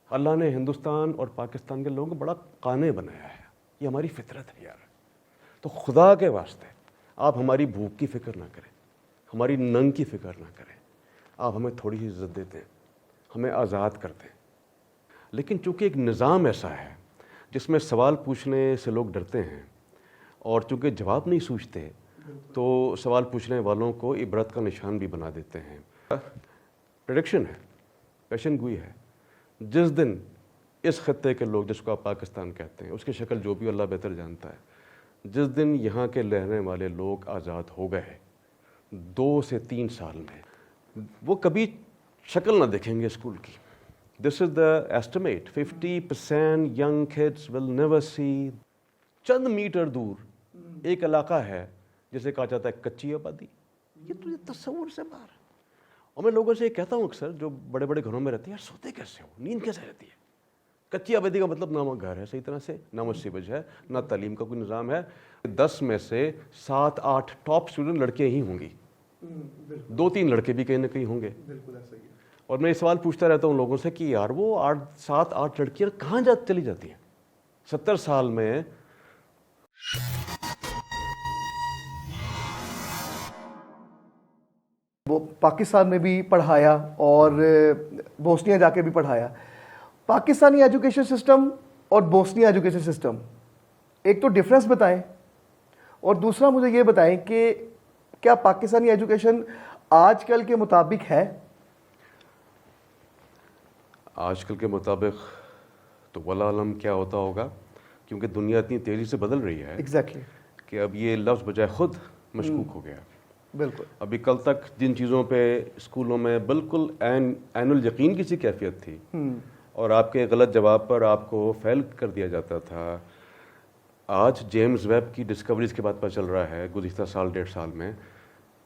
اللہ نے ہندوستان اور پاکستان کے لوگوں کو بڑا قانع بنایا ہے، یہ ہماری فطرت ہے یار. تو خدا کے واسطے آپ ہماری بھوک کی فکر نہ کریں، ہماری ننگ کی فکر نہ کریں، آپ ہمیں تھوڑی سی عزت دیتے ہیں، ہمیں آزاد کرتے ہیں. لیکن چونکہ ایک نظام ایسا ہے جس میں سوال پوچھنے سے لوگ ڈرتے ہیں اور چونکہ جواب نہیں سوچتے تو سوال پوچھنے والوں کو عبرت کا نشان بھی بنا دیتے ہیں. پریڈکشن ہے، پیشن گوئی ہے، جس دن اس خطے کے لوگ، جس کو آپ پاکستان کہتے ہیں، اس کی شکل جو بھی اللہ بہتر جانتا ہے، جس دن یہاں کے رہنے والے لوگ آزاد ہو گئے 2 سے 3 سال میں، وہ کبھی شکل نہ دیکھیں گے اسکول کی. This is the estimate. 50% young kids will never see. چند میٹر دور ایک علاقہ ہے جسے کہا جاتا ہے کچی آبادی. یہ تو یہ تصور سے باہر ہے. اور میں لوگوں سے یہ کہتا ہوں اکثر جو بڑے بڑے گھروں میں رہتے ہیں، یار سوتے کیسے ہو، نیند کیسے رہتی ہے؟ کچی آبادی کا مطلب نہ وہاں گھر ہے صحیح طرح سے، نہ وہ سیوج ہے، نہ تعلیم کا کوئی نظام ہے. 10 میں سے 7-8 ٹاپ اسٹوڈنٹ لڑکیاں ہی ہوں گی، 2-3 لڑکے بھی کہیں نہ کہیں ہوں گے. اور میں یہ سوال پوچھتا رہتا ہوں لوگوں سے کہ یار وہ 7-8 لڑکیاں کہاں چلی جاتی ہیں 70 سال میں؟ وہ پاکستان میں بھی پڑھایا اور بوسنیا جا کے بھی پڑھایا. پاکستانی ایجوکیشن سسٹم اور بوسنیا ایجوکیشن سسٹم، ایک تو ڈفرینس بتائیں، اور دوسرا مجھے یہ بتائیں کہ کیا پاکستانی ایجوکیشن آج کل کے مطابق ہے؟ آج کل کے مطابق تو واللہ عالم کیا ہوتا ہوگا، کیونکہ دنیا اتنی تیزی سے بدل رہی ہے ایگزیکٹلی کہ اب یہ لفظ بجائے خود مشکوک ہو گیا. بالکل. ابھی کل تک جن چیزوں پہ اسکولوں میں بالکل عین الیقین کی سی کیفیت تھی اور آپ کے غلط جواب پر آپ کو فیل کر دیا جاتا تھا، آج جیمز ویب کی ڈسکوریز کے بعد پتہ چل رہا ہے گزشتہ 1.5 سال میں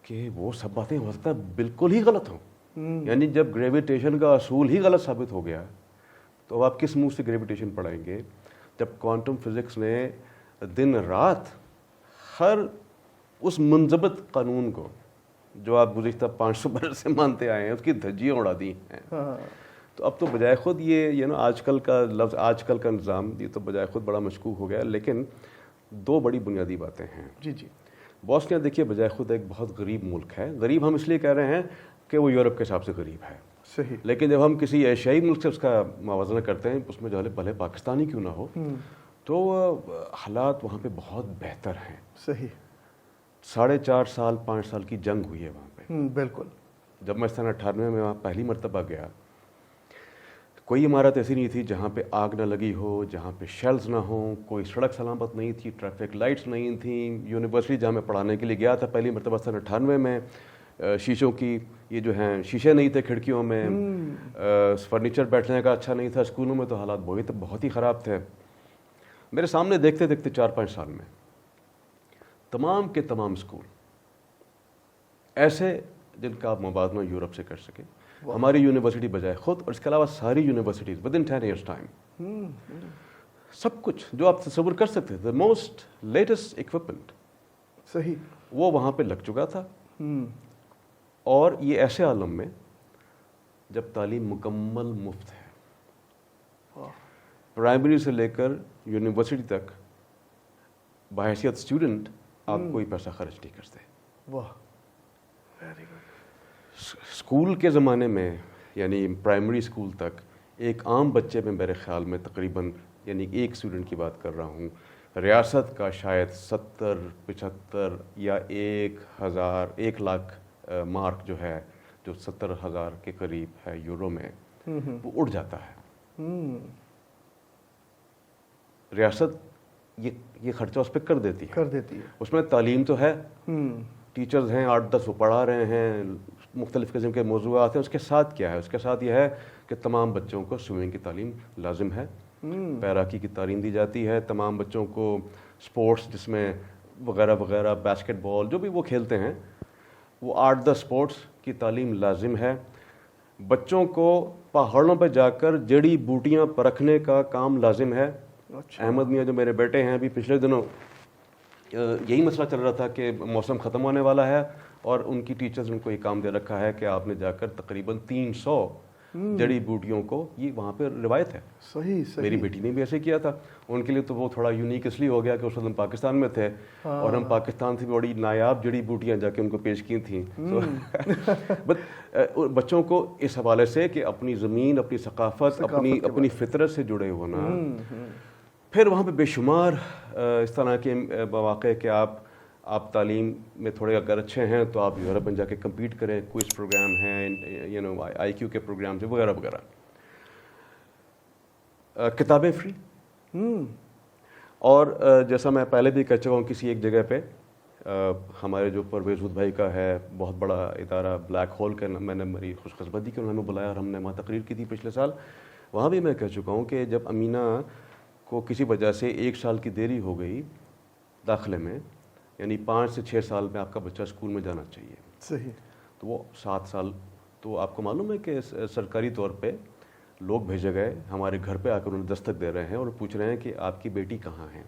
کہ وہ سب باتیں ہو سکتا ہے بالکل ہی غلط ہوں. یعنی جب گریویٹیشن کا اصول ہی غلط ثابت ہو گیا تو آپ کس منہ سے گریویٹیشن پڑھائیں گے؟ جب کوانٹم فزکس نے دن رات ہر اس منضبط قانون کو جو آپ گزشتہ 500 برس سے مانتے آئے ہیں اس کی دھجیاں اڑا دی ہیں. تو اب تو بجائے خود یہ آج کل کا لفظ، آج کل کا نظام، یہ تو بجائے خود بڑا مشکوک ہو گیا. لیکن 2 بڑی بنیادی باتیں ہیں. جی. بوسنیا دیکھیے بجائے خود ایک بہت غریب ملک ہے. غریب ہم اس لیے کہہ رہے ہیں کہ وہ یورپ کے حساب سے غریب ہے. صحیح. لیکن جب ہم کسی ایشیائی ملک سے اس کا موازنہ کرتے ہیں، اس میں جو بھلے پاکستانی کیوں نہ ہو، تو حالات وہاں پہ بہت بہتر ہیں. صحیح. 4.5 سال 5 سال کی جنگ ہوئی ہے وہاں پہ. بالکل. جب میں سن 98 میں وہاں پہلی مرتبہ گیا، کوئی عمارت ایسی نہیں تھی جہاں پہ آگ نہ لگی ہو، جہاں پہ شیلز نہ ہوں، کوئی سڑک سلامت نہیں تھی، ٹریفک لائٹس نہیں تھیں. یونیورسٹی جہاں میں پڑھانے کے لیے گیا تھا پہلی مرتبہ سن 98 میں، شیشوں کی یہ جو ہیں شیشے نہیں تھے کھڑکیوں میں، فرنیچر بیٹھنے کا اچھا نہیں تھا. اسکولوں میں تو حالات بہت ہی خراب تھے. میرے سامنے دیکھتے دیکھتے 4-5 سال میں تمام کے تمام اسکول ایسے جن کا آپ موازنہ یورپ سے کر سکیں. ہماری یونیورسٹی بجائے خود، اور اس کے علاوہ ساری یونیورسٹیز ودن 10 ایئرس ٹائم سب کچھ جو آپ تصور کر سکتے تھے، موسٹ لیٹسٹ اکوپمنٹ، صحیح، وہ وہاں پہ لگ چکا تھا. اور یہ ایسے عالم میں جب تعلیم مکمل مفت ہے، پرائمری سے لے کر یونیورسٹی تک بحیثیت اسٹوڈنٹ آپ کوئی پیسہ خرچ نہیں کرتے. واہ، ویری گڈ. اسکول کے زمانے میں یعنی پرائمری اسکول تک ایک عام بچے میں میرے خیال میں تقریباً، یعنی ایک اسٹوڈنٹ کی بات کر رہا ہوں، ریاست کا شاید 70-75 یا 1 لاکھ مارک جو ہے، جو 70,000 کے قریب ہے یورو میں، وہ اڑ جاتا ہے. ریاست یہ خرچہ اس پہ کر دیتی ہے. اس میں تعلیم تو ہے، ٹیچرز ہیں 8-10 وہ پڑھا رہے ہیں، مختلف قسم کے موضوعات ہیں. اس کے ساتھ کیا ہے؟ اس کے ساتھ یہ ہے کہ تمام بچوں کو سوئمنگ کی تعلیم لازم ہے، تیراکی کی تعلیم دی جاتی ہے، تمام بچوں کو سپورٹس جس میں وغیرہ وغیرہ، باسکٹ بال جو بھی وہ کھیلتے ہیں، وہ 8-10 سپورٹس کی تعلیم لازم ہے. بچوں کو پہاڑوں پہ جا کر جڑی بوٹیاں پرکھنے کا کام لازم ہے. احمد میاں جو میرے بیٹے ہیں، ابھی پچھلے دنوں یہی مسئلہ چل رہا تھا کہ موسم ختم ہونے والا ہے اور ان کی ٹیچرز ان کو یہ کام دے رکھا ہے کہ آپ نے جا کر تقریباً 300 جڑی بوٹیوں کو، یہ وہاں پہ روایت ہے. صحیح صحیح. میری بیٹی نے بھی ایسے کیا تھا. ان کے لیے تو وہ تھوڑا یونیک اس لیے ہو گیا کہ اس وقت ہم پاکستان میں تھے اور ہم پاکستان سے بڑی نایاب جڑی بوٹیاں جا کے ان کو پیش کی تھیں. بچوں کو اس حوالے سے کہ اپنی زمین، اپنی ثقافت، اپنی فطرت سے جڑے ہونا. پھر وہاں پہ بے شمار اس طرح کے مواقع کہ آپ تعلیم میں تھوڑے اگر اچھے ہیں تو آپ یورپ میں جا کے کمپیٹ کریں. کوئز پروگرام ہیں، آئی کیو کے پروگرام سے وغیرہ وغیرہ. کتابیں فری. اور جیسا میں پہلے بھی کہہ چکا ہوں کسی ایک جگہ پہ، ہمارے جو پرویز ہود بھائی کا ہے بہت بڑا ادارہ بلیک ہول کا، میں نے میری خوش قسمتی کہ انہوں نے بلایا اور ہم نے وہاں تقریر کی تھی پچھلے سال. وہاں بھی میں کہہ چکا ہوں کہ جب امینہ کو کسی وجہ سے 1 سال کی دیری ہو گئی داخلے میں، یعنی 5 سے 6 سال میں آپ کا بچہ اسکول میں جانا چاہیے. صحیح. تو وہ 7 سال، تو آپ کو معلوم ہے کہ سرکاری طور پہ لوگ بھیجے گئے ہمارے گھر پہ آ کر انہیں دستک دے رہے ہیں اور پوچھ رہے ہیں کہ آپ کی بیٹی کہاں ہے.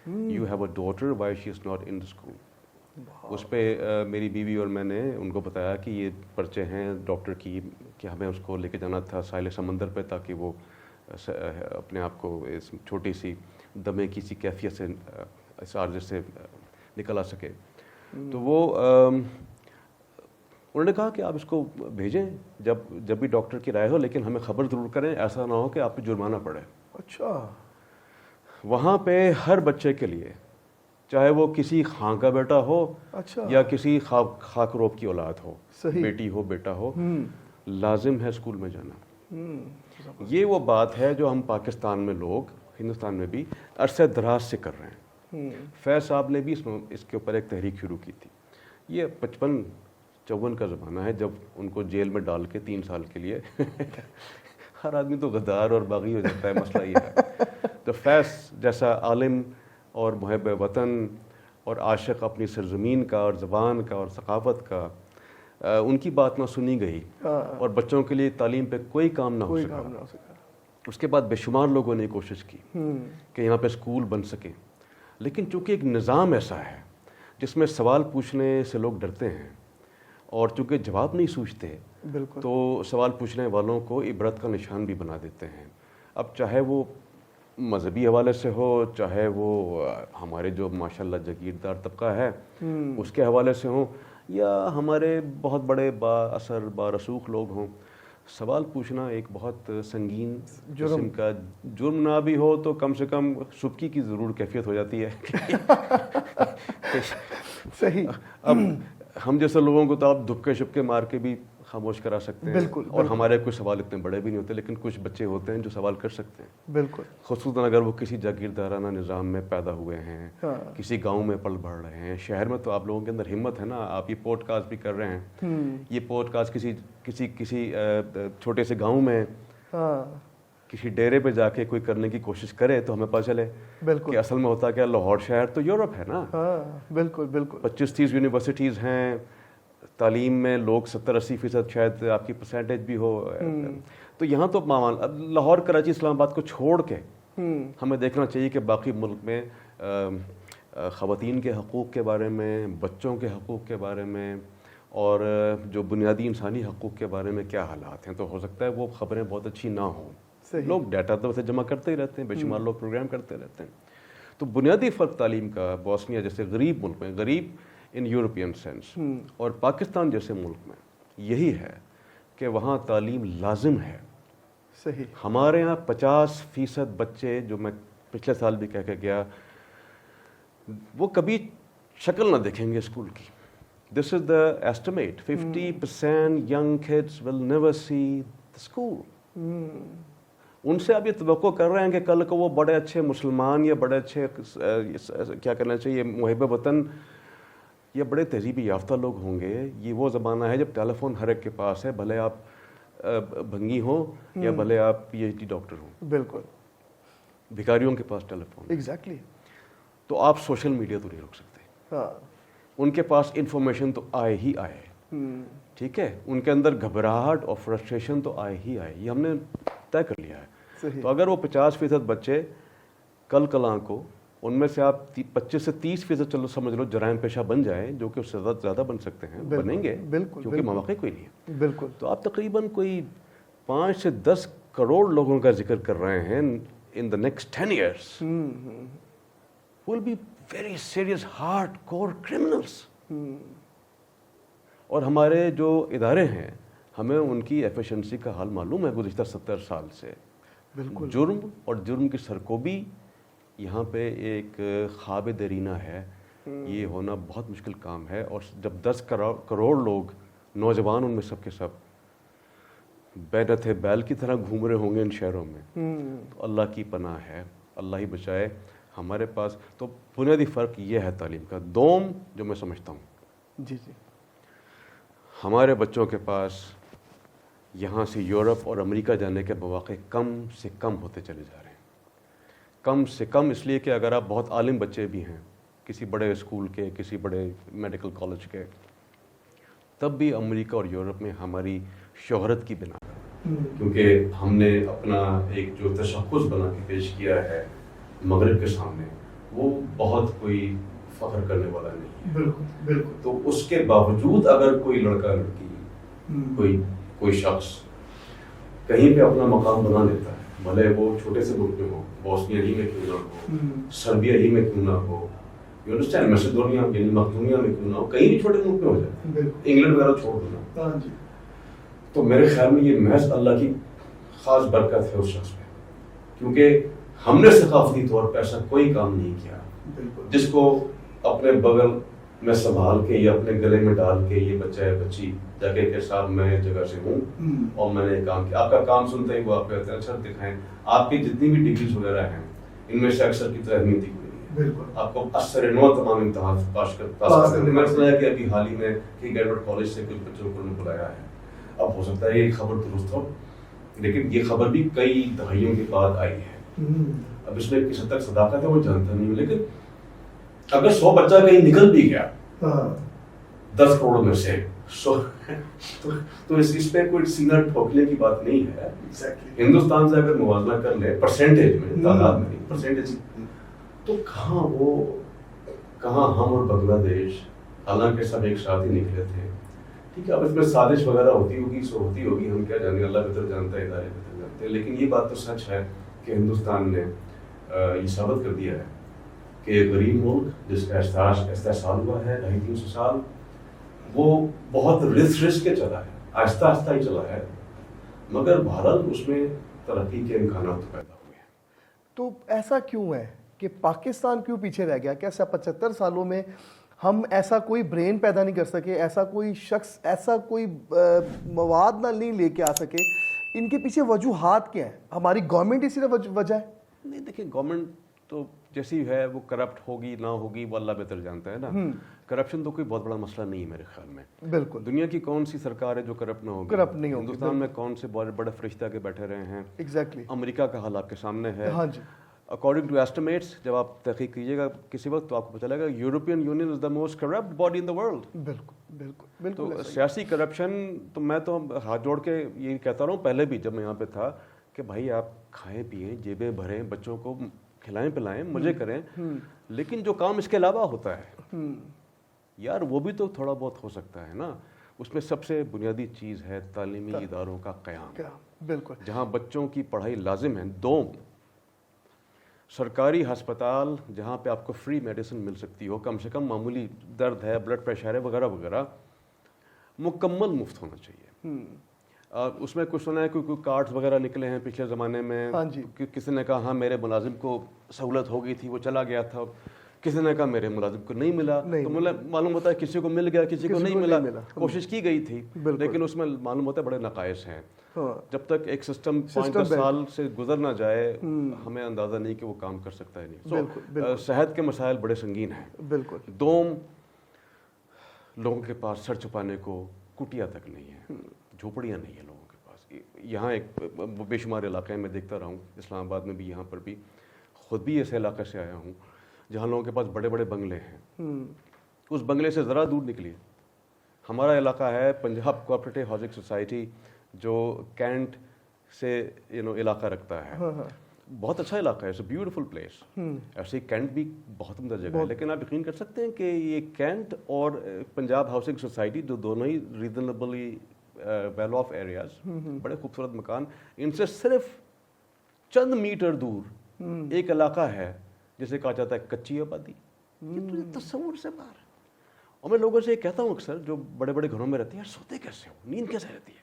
You have a daughter, why she is not in the school. اس پہ میری بیوی اور میں نے ان کو بتایا کہ یہ پرچے ہیں ڈاکٹر کی کہ ہمیں اس کو لے کے جانا تھا ساحل سمندر پہ تاکہ وہ اپنے آپ کو اس چھوٹی سی دمے کی سی کیفیت سے اس عارضے سے نکل آ سکے. تو وہ انہوں نے کہا کہ آپ اس کو بھیجیں جب بھی ڈاکٹر کی رائے ہو، لیکن ہمیں خبر ضرور کریں، ایسا نہ ہو کہ آپ پہ جرمانہ پڑے. اچھا. وہاں پہ ہر بچے کے لیے، چاہے وہ کسی خاں کا بیٹا ہو یا کسی خاک روب کی اولاد ہو، بیٹی ہو بیٹا ہو، لازم ہے اسکول میں جانا. یہ وہ بات ہے جو ہم پاکستان میں لوگ، ہندوستان میں بھی عرصہ دراز سے کر رہے ہیں. فیض صاحب نے بھی اس کے اوپر ایک تحریک شروع کی تھی. یہ 55-54 کا زمانہ ہے جب ان کو جیل میں ڈال کے 3 سال کے لیے ہر آدمی تو غدار اور باغی ہو جاتا ہے، مسئلہ یہ ہے. تو فیض جیسا عالم اور محب وطن اور عاشق اپنی سرزمین کا اور زبان کا اور ثقافت کا، ان کی بات نہ سنی گئی اور بچوں کے لیے تعلیم پہ کوئی کام نہ ہو سکا. اس کے بعد بے شمار لوگوں نے کوشش کی کہ یہاں پہ اسکول بن سکیں، لیکن چونکہ ایک نظام ایسا ہے جس میں سوال پوچھنے سے لوگ ڈرتے ہیں اور چونکہ جواب نہیں سوچتے، تو سوال پوچھنے والوں کو عبرت کا نشان بھی بنا دیتے ہیں. اب چاہے وہ مذہبی حوالے سے ہو، چاہے وہ ہمارے جو ماشاءاللہ جگیردار طبقہ ہے اس کے حوالے سے ہوں، یا ہمارے بہت بڑے با اثر با رسوخ لوگ ہوں، سوال پوچھنا ایک بہت سنگین قسم کا جرم نہ بھی ہو تو کم سے کم سبکی کی ضرور کیفیت ہو جاتی ہے. صحیح. اب ہم جیسے لوگوں کو تو آپ دبکے شبکے مار کے بھی خاموش کرا سکتے ہیں. بالکل. اور ہمارے کوئی سوال اتنے بڑے بھی نہیں ہوتے، لیکن کچھ بچے ہوتے ہیں جو سوال کر سکتے ہیں. بالکل. خصوصاً اگر وہ کسی جاگیردارانہ نظام میں پیدا ہوئے ہیں، کسی گاؤں میں پل بڑھ رہے ہیں. شہر میں تو آپ لوگوں کے اندر ہمت ہے نا، آپ یہ پوڈ کاسٹ بھی کر رہے ہیں. یہ پوڈ کاسٹ کسی چھوٹے سے گاؤں میں کسی ڈیرے پہ جا کے کوئی کرنے کی کوشش کرے تو ہمیں پتہ چلے کہ اصل میں ہوتا کیا. لاہور شہر تو یورپ ہے نا. بالکل بالکل. 25-30 یونیورسٹیز ہیں. تعلیم میں لوگ 70-80% شاید آپ کی پرسنٹیج بھی ہو. تو یہاں تو لاہور، کراچی، اسلام آباد کو چھوڑ کے ہمیں دیکھنا چاہیے کہ باقی ملک میں خواتین کے حقوق کے بارے میں، بچوں کے حقوق کے بارے میں اور جو بنیادی انسانی حقوق کے بارے میں کیا حالات ہیں. تو ہو سکتا ہے وہ خبریں بہت اچھی نہ ہوں. لوگ ڈیٹا تو ویسے جمع کرتے ہی رہتے ہیں، بے شمار لوگ پروگرام کرتے رہتے ہیں. تو بنیادی فرق تعلیم کا بوسنیا جیسے غریب ملک میں، غریب ان یورپین سینس، اور پاکستان جیسے ملک میں یہی ہے کہ وہاں تعلیم لازم ہے. صحیح. ہمارے یہاں 50% بچے، جو میں پچھلے سال بھی کہہ کے گیا، وہ کبھی شکل نہ دیکھیں گے اسکول کی. This is the estimate. 50% young kids will never see the school. ان سے اب یہ توقع کر رہے ہیں کہ کل کو وہ بڑے اچھے مسلمان یا بڑے اچھے کیا کرنا چاہیے محب وطن یا بڑے تہذیبی یافتہ لوگ ہوں گے. یہ وہ زمانہ ہے جب ٹیلی فون ہر ایک کے پاس ہے، بھلے آپ بھنگی ہوں یا بھلے آپ پی ایچ ڈی ڈاکٹر ہوں. بالکل. بھکاریوں کے پاس ٹیلی فون. ایگزیکٹلی. تو آپ سوشل میڈیا تو نہیں روک سکتے. ان کے پاس انفارمیشن تو آئے ہی آئے. ٹھیک ہے. ان کے اندر گھبراہٹ اور فرسٹریشن تو آئے ہی آئے. یہ ہم نے طے کر لیا ہے. تو اگر وہ 50% بچے کل کلاں کو ان میں سے آپ 25 سے 30% چلو سمجھ لو جرائم پیشہ بن جائیں، جو کہ اس سے زیادہ بن سکتے ہیں، بنیں گے کیونکہ مواقع کوئی نہیں ہے. بالکل. تو آپ تقریباً کوئی 5 سے 10 کروڑ لوگوں کا ذکر کر رہے ہیں in the next 10 years will be very serious hardcore criminals. اور ہمارے جو ادارے ہیں ہمیں ان کی ایفیشنسی کا حال معلوم ہے گزشتہ 70 سال سے. بالکل. جرم اور جرم کی سرکوبی یہاں پہ ایک خواب دیرینہ ہے. یہ ہونا بہت مشکل کام ہے. اور جب 10 کروڑ لوگ نوجوان ان میں سب کے سب بینت بیل کی طرح گھوم رہے ہوں گے ان شہروں میں, تو اللہ کی پناہ ہے, اللہ ہی بچائے. ہمارے پاس تو بنیادی فرق یہ ہے تعلیم کا. دوم جو میں سمجھتا ہوں, جی جی, ہمارے بچوں کے پاس یہاں سے یورپ اور امریکہ جانے کے مواقع کم سے کم ہوتے چلے جا رہے ہیں. کم سے کم اس لیے کہ اگر آپ بہت عالم بچے بھی ہیں کسی بڑے اسکول کے, کسی بڑے میڈیکل کالج کے, تب بھی امریکہ اور یورپ میں ہماری شہرت کی بنا کیونکہ ہم نے اپنا ایک جو تشخص بنا کے پیش کیا ہے مغرب کے سامنے, وہ بہت کوئی فخر کرنے والا نہیں ہے. بالکل بالکل. تو اس کے باوجود اگر کوئی لڑکا لڑکی کوئی شخص کہیں پہ اپنا مقام بنا لیتا ہے, بھلے وہ چھوٹے سے ملک میں ہو, بوسنیا ہی میں کیوں نہ ہو, سربیا ہی میں کیوں نہ ہو, یو انڈرسٹینڈ, میسیڈونیا یعنی مقدونیہ میں کیوں نہ ہو, کہیں بھی چھوٹے ملک میں ہو جائے, انگلینڈ وغیرہ چھوڑ دینا, تو میرے خیال میں یہ محض اللہ کی خاص برکت ہے اس شخص پہ, کیونکہ ہم نے ثقافتی طور پہ ایسا کوئی کام نہیں کیا جس کو اپنے بغل میں سنبھال کے یا اپنے گلے میں ڈال کے یہ بچہ ہے بچی جگہ کے ساتھ میں جگہ سے ہوں اور میں نے یہ کام کیا. آپ کا کام سنتے ہی وہ آپ کہتے ہیں اچھا دکھائیں, آپ کی جتنی بھی ڈگریز وغیرہ ہیں ان میں سے اکثر کی طرح اہمیت ہی کوئی نہیں ہے. آپ کو اثر نو تمام امتحان پاس کرتے ہیں. میں نے سنا ہے کہ ابھی حال ہی میں کہ گریجویٹ کالج سے کچھ بچوں کو بلایا ہے. اب ہو سکتا ہے یہ خبر درست ہو, لیکن یہ خبر بھی کئی دہائیوں کے بعد آئی ہے. اب اس میں کس حد تک صداقت ہے وہ جانتا نہیں ہوں, لیکن اگر 100 بچہ کہیں نکل بھی گیا 10 کروڑ میں سے تو اس پہ کوئی سینہ ٹھوکنے کی بات نہیں ہے. ہندوستان سے اگر موازنہ کر لیں پرسنٹیج میں, تعداد میں نہیں, پرسنٹیج, تو کہاں ہم اور بنگلہ دیش, حالانکہ سب ایک ساتھ ہی نکلے تھے. ٹھیک ہے, اب اس میں سازش وغیرہ ہوتی ہوگی, ہم کیا جانیں, اللہ بہتر جانتا ہے, ادارے بہتر جانتے ہیں. لیکن یہ بات تو سچ ہے کہ ہندوستان نے یہ ثابت کر دیا ہے کہ ایک غریب ملک جس کا استحصال ہوا ہے 250-300 سال, وہ بہت رس کے چلا ہے, آہستہ آہستہ ہی چلا ہے, مگر بہرحال اس میں ترقی کے امکانات پیدا ہوئے ہیں. تو ایسا کیوں ہے کہ پاکستان کیوں پیچھے رہ گیا؟ کیسا 75 سالوں میں ہم ایسا کوئی برین پیدا نہیں کر سکے, ایسا کوئی شخص, ایسا کوئی مواد نہ نہیں لے کے آ سکے؟ ان کے پیچھے وجوہات کیا ہیں؟ ہماری گورنمنٹ اسی طرح وجہ ہے؟ نہیں دیکھیں, گورنمنٹ تو جیسی ہے وہ کرپٹ ہوگی نہ ہوگی وہ اللہ بہتر جانتا ہے نا. کرپشن تو کوئی بہت بڑا مسئلہ نہیں ہے میرے خیال میں. بالکل. دنیا کی کون سی سرکار ہے جو کرپٹ نہ ہوگی؟ کرپٹ نہیں ہوگی. ہندوستان میں کون سے بڑے بڑے فرشتہ کے بیٹھے رہے ہیں. ایگزیکٹلی. امریکہ کا حال آپ کے سامنے ہے. ہاں جی. اکارڈنگ ٹو ایسٹیمیٹس, جب آپ تحقیق کیجیے گا کسی وقت تو آپ کو پتہ چلے گا European Union is the most corrupt body in the world. بالکل بالکل بالکل. تو سیاسی کرپشن تو میں تو ہاتھ جوڑ کے یہ کہتا رہا ہوں, پہلے بھی جب میں یہاں پہ تھا, کہ بھائی آپ کھائیں پئیں, جیبیں بھریں, بچوں کو کھلائیں پلائیں, مزے کریں, لیکن جو کام اس کے علاوہ ہوتا ہے یار وہ بھی تو تھوڑا بہت ہو سکتا ہے نا. اس میں سب سے بنیادی چیز ہے تعلیمی اداروں کا قیام. بالکل. جہاں بچوں کی پڑھائی لازم ہے. دوم, سرکاری ہسپتال جہاں پہ آپ کو فری میڈیسن مل سکتی ہو, کم سے کم معمولی درد ہے, بلڈ پریشر ہے وغیرہ وغیرہ, مکمل مفت ہونا چاہیے. اس میں کچھ سنا ہے کوئی کارڈز وغیرہ نکلے ہیں پچھلے زمانے میں, کسی نے کہا ہاں میرے ملازم کو سہولت ہو گئی تھی وہ چلا گیا تھا, کسی نے کہا میرے ملازم کو نہیں ملا, تو معلوم ہوتا ہے کسی کو مل گیا کسی کو نہیں ملا. کوشش کی گئی تھی لیکن اس میں معلوم ہوتا ہے بڑے نقائص ہیں. جب تک ایک سسٹم 5-10 سال سے گزر نہ جائے ہمیں اندازہ نہیں کہ وہ کام کر سکتا ہے نہیں. صحت کے مسائل بڑے سنگین ہیں. بالکل. دوم, لوگوں کے پاس سر چھپانے کو کٹیا تک نہیں ہے, جھوپڑیاں نہیں ہیں لوگوں کے پاس. یہاں ایک بے شمار علاقے میں دیکھتا رہا ہوں, اسلام آباد میں بھی, یہاں پر بھی, خود بھی ایسے علاقے سے آیا ہوں جہاں لوگوں کے پاس بڑے بڑے بنگلے ہیں. اس بنگلے سے ذرا دور نکلیے, ہمارا علاقہ ہے پنجاب کوآپریٹو ہاؤسنگ سوسائٹی جو کینٹ سے علاقہ رکھتا ہے. بہت اچھا علاقہ ہے, اٹس اے بیوٹیفل پلیس. ایسے کینٹ بھی بہت عمدہ جگہ ہے, لیکن آپ یقین کر سکتے ہیں کہ یہ کینٹ اور پنجاب ہاؤسنگ سوسائٹی جو دونوں ہی ریزنیبلی ویل آف ایریاز، بڑے خوبصورت مکان، ان سے صرف چند میٹر دور ایک علاقہ ہے جسے کہا جاتا ہے کچی آبادی. یہ تو تصور سے باہر ہے. اور میں لوگوں سے یہ کہتا ہوں اکثر جو بڑے بڑے گھروں میں رہتے ہیں، یار سوتے کیسے ہو، نیند کیسے رہتی ہے؟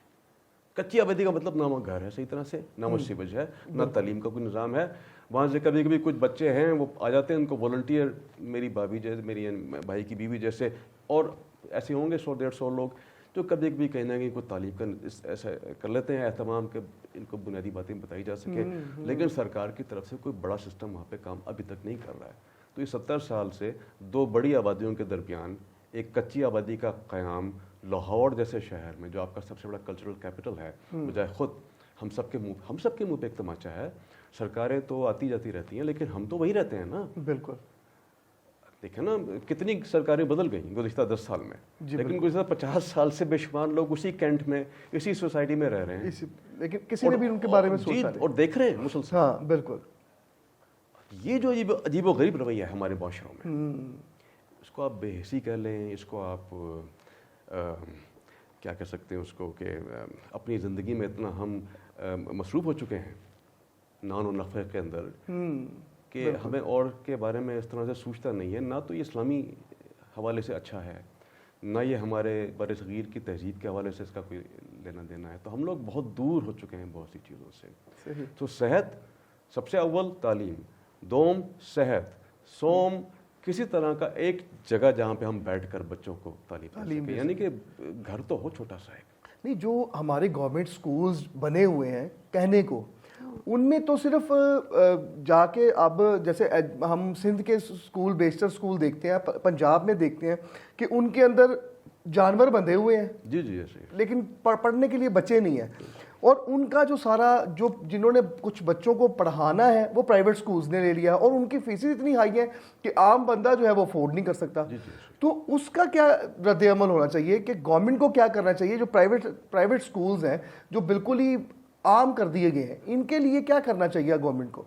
کچی آبادی کا مطلب نہ وہاں گھر ہے صحیح طرح سے، نہ وہ سیویج ہے، نہ تعلیم کا کوئی نظام ہے. وہاں سے کبھی کبھی کچھ بچے ہیں وہ آ جاتے ہیں، ان کو والنٹیئر، میری بھابھی جیسے، میری بھائی کی بیوی جیسے، اور ایسے ہوں گے 100-150 لوگ جو کبھی کبھی کہیں نہ کہیں کوئی تعلیم کا ایسا کر لیتے ہیں اہتمام کہ ان کو بنیادی باتیں بتائی جا سکیں. لیکن سرکار کی طرف سے کوئی بڑا سسٹم وہاں پہ کام ابھی تک نہیں کر رہا ہے. تو یہ 70 سال سے دو بڑی آبادیوں کے درمیان ایک کچی آبادی کا قیام لاہور جیسے شہر میں، جو آپ کا سب سے بڑا کلچرل کیپٹل ہے، بجائے خود ہم سب کے منہ پہ ایک تماچا ہے. سرکاریں تو آتی جاتی رہتی ہیں لیکن ہم تو وہی رہتے ہیں نا. بالکل. دیکھیں نا کتنی سرکاریں بدل گئیں گزشتہ 10 سال میں، لیکن گزشتہ 50 سال سے بے شمار لوگ اسی کینٹ میں، اسی سوسائٹی میں رہ رہے ہیں، لیکن کسی نے بھی ان کے بارے میں سوچا نہیں اور دیکھ رہے ہیں مسلسل. ہاں بالکل. یہ جو عجیب و غریب رویہ ہے ہمارے معاشروں میں، اس کو آپ بے حسی کہہ لیں، اس کو آپ کیا کہہ سکتے ہیں اس کو، کہ اپنی زندگی میں اتنا ہم مصروف ہو چکے ہیں نان و نفع کے اندر کہ ہمیں اور کے بارے میں اس طرح سے سوچتا نہیں ہے. نہ تو یہ اسلامی حوالے سے اچھا ہے، نہ یہ ہمارے بر صغیر کی تہذیب کے حوالے سے اس کا کوئی لینا دینا ہے. تو ہم لوگ بہت دور ہو چکے ہیں بہت سی چیزوں سے. تو صحت سب سے اول، تعلیم دوم، صحت سوم، کسی طرح کا ایک جگہ جہاں پہ ہم بیٹھ کر بچوں کو تعلیم دے سکیں. یعنی کہ گھر تو ہو چھوٹا سا ایک. نہیں، جو ہمارے گورنمنٹ سکولز بنے ہوئے ہیں کہنے کو، ان میں تو صرف جا کے اب جیسے ہم سندھ کے سکول، بیشتر سکول دیکھتے ہیں، پنجاب میں دیکھتے ہیں کہ ان کے اندر جانور بندھے ہوئے ہیں. جی جی ایسے، لیکن پڑھنے کے لیے بچے نہیں ہیں. اور ان کا جو سارا جنہوں نے کچھ بچوں کو پڑھانا ہے وہ پرائیویٹ سکولز نے لے لیا، اور ان کی فیسز اتنی ہائی ہیں کہ عام بندہ جو ہے وہ افورڈ نہیں کر سکتا. تو اس کا کیا رد عمل ہونا چاہیے کہ گورنمنٹ کو کیا کرنا چاہیے؟ جو پرائیویٹ سکولز ہیں جو بالکل ہی عام کر دیے گئے ہیں، ان کے لیے کیا کرنا چاہیے گورنمنٹ کو؟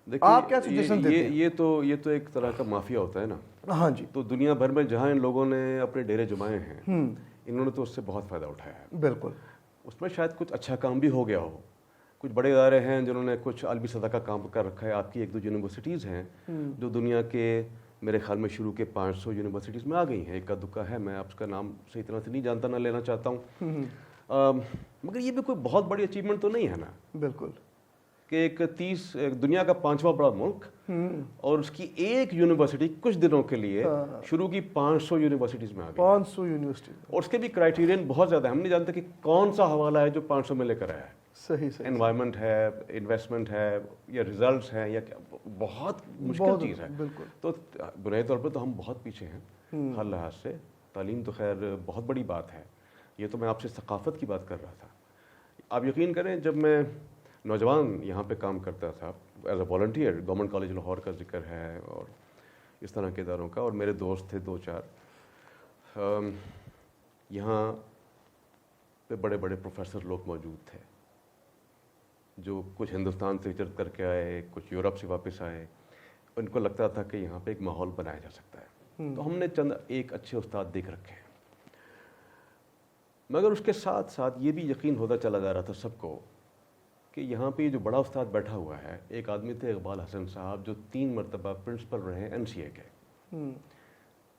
آپ کیا سجیشن دیتے ہیں؟ یہ تو ایک طرح کا مافیا ہوتا ہے نا. ہاں جی. تو دنیا بھر میں جہاں ان لوگوں نے اپنے ڈیرے جمائے ہیں، انہوں نے تو اس سے بہت فائدہ اٹھایا ہے. بالکل. اس میں شاید کچھ اچھا کام بھی ہو گیا ہو. کچھ بڑے ادارے ہیں جنہوں نے کچھ عالمی سطح کا کام کر رکھا ہے. آپ کی 1-2 یونیورسٹیز ہیں جو دنیا کے میرے خیال میں شروع کے 500 یونیورسٹیز میں آ گئی ہیں. اکا دکا ہے، میں آپ کا نام صحیح طرح سے نہیں جانتا، نہ لینا چاہتا ہوں. مگر یہ بھی کوئی بہت بڑی اچیومنٹ تو نہیں ہے نا. بالکل. کہ ایک دنیا کا 5واں بڑا ملک، اور اس کی ایک یونیورسٹی کچھ دنوں کے لیے شروع کی 500 یونیورسٹیز میں آ گئی. 500 یونیورسٹی. اور اس کے بھی کرائٹیرین بہت زیادہ. ہم نہیں جانتے کہ کون سا حوالہ ہے جو 500 میں لے کر آیا ہے. صحیح. انوائرمنٹ ہے، انویسٹمنٹ ہے، یا ریزلٹس ہیں، یا بہت مشکل چیز ہے. تو بنیادی طور پر تو ہم بہت پیچھے ہیں ہر لحاظ سے. تعلیم تو خیر بہت بڑی بات ہے. یہ تو میں آپ سے ثقافت کی بات کر رہا تھا. آپ یقین کریں، جب میں نوجوان یہاں پہ کام کرتا تھا as a volunteer, government college Lahore کا ذکر ہے اور اس طرح کے اداروں کا، اور میرے دوست تھے 2-4 یہاں پہ بڑے بڑے پروفیسر لوگ موجود تھے جو کچھ ہندوستان سے ہجرت کر کے آئے، کچھ یورپ سے واپس آئے. ان کو لگتا تھا کہ یہاں پہ ایک ماحول بنایا جا سکتا ہے. تو ہم نے چند ایک اچھے استاد دیکھ رکھے ہیں. مگر اس کے ساتھ ساتھ یہ بھی یقین ہوتا چلا جا رہا تھا سب کو کہ یہاں پہ یہ جو بڑا استاد بیٹھا ہوا ہے، ایک آدمی تھے اقبال حسن صاحب جو 3 مرتبہ پرنسپل رہے NCA کے،